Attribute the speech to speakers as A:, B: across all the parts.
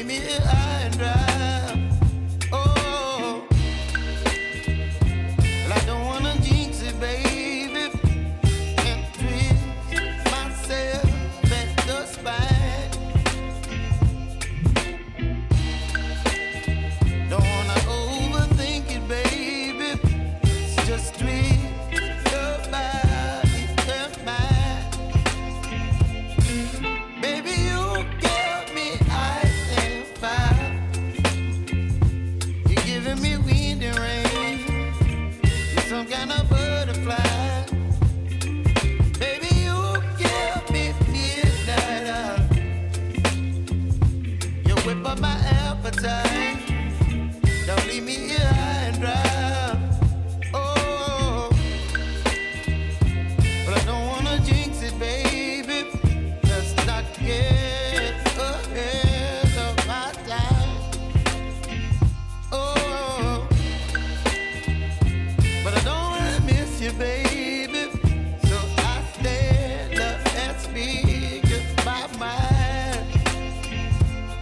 A: me here high and dry. Oh, well, I don't wanna jinx it, baby, and twist myself at the spine. Don't wanna overthink it, baby. It's just twist your body and mine. Baby, you give me ice and fire. You're giving me wind and rain. You're some kind of butterfly. Baby, you give me midnight. You whip up my appetite. Don't leave me here high and dry. Oh, but I don't wanna jinx it, baby. Let's not get ahead of my time. Oh, but I don't wanna miss you, baby. So I stand up and speak my mind.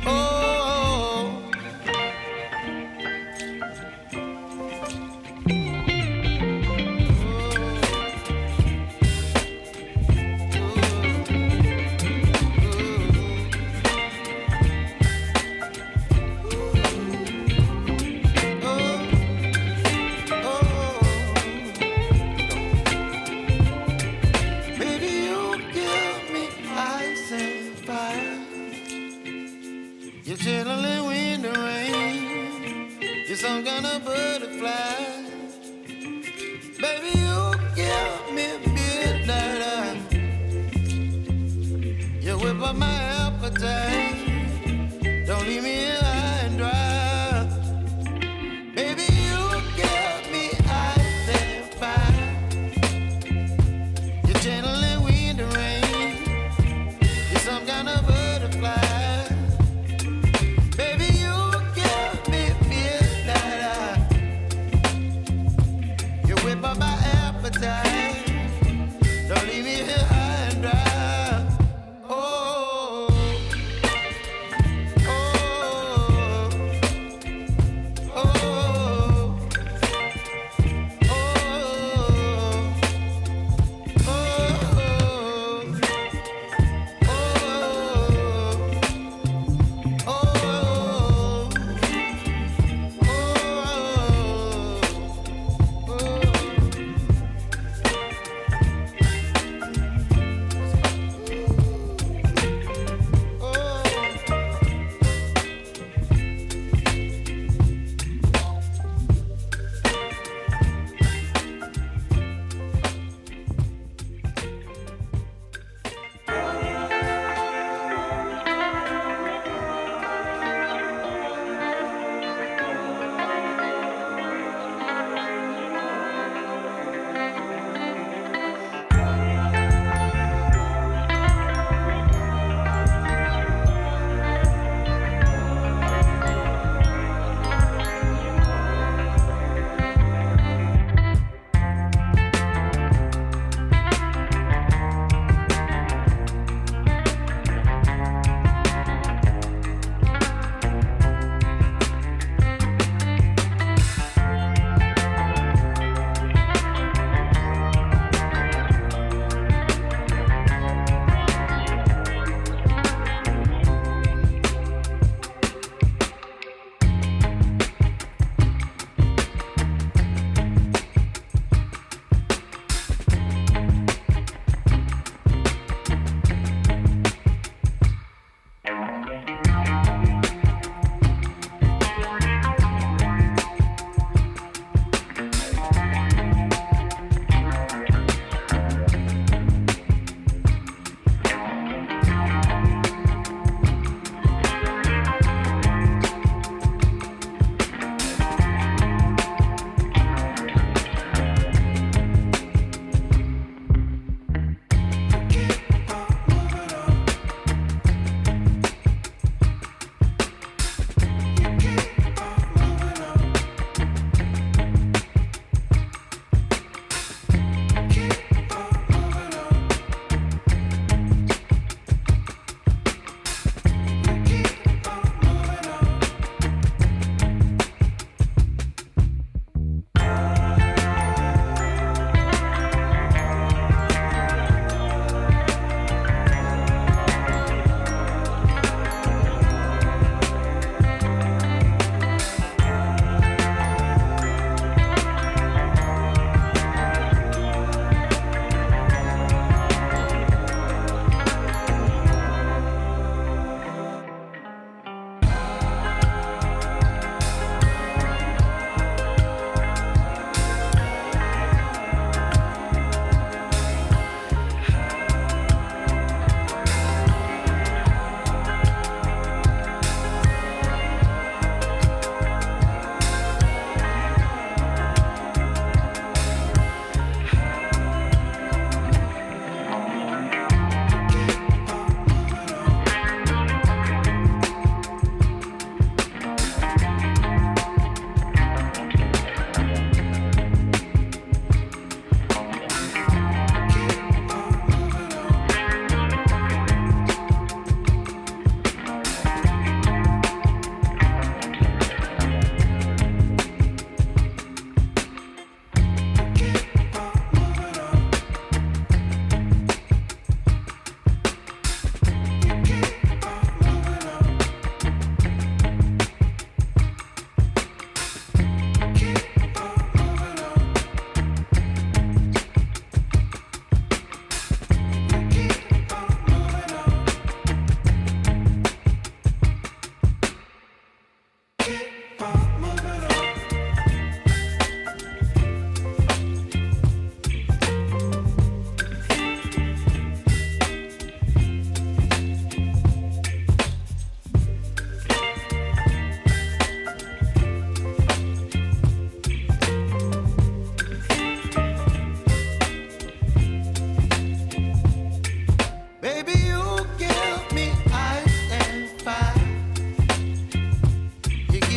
A: Oh. Baby, you give me ice and fire. You're chilling wind and rain. You're some kind of butterfly. Baby, you give me midnight. You whip up my appetite. Don't leave me here high and dry. Baby, you give me ice and fire. You're channeling wind and rain. You're some kind of butterfly. Baby, you give me midnight. You whip up my appetite. Don't leave me here high and dry. Oh, oh.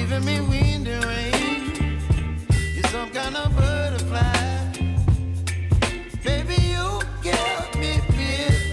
A: giving me wind and rain. You're some kind of bird.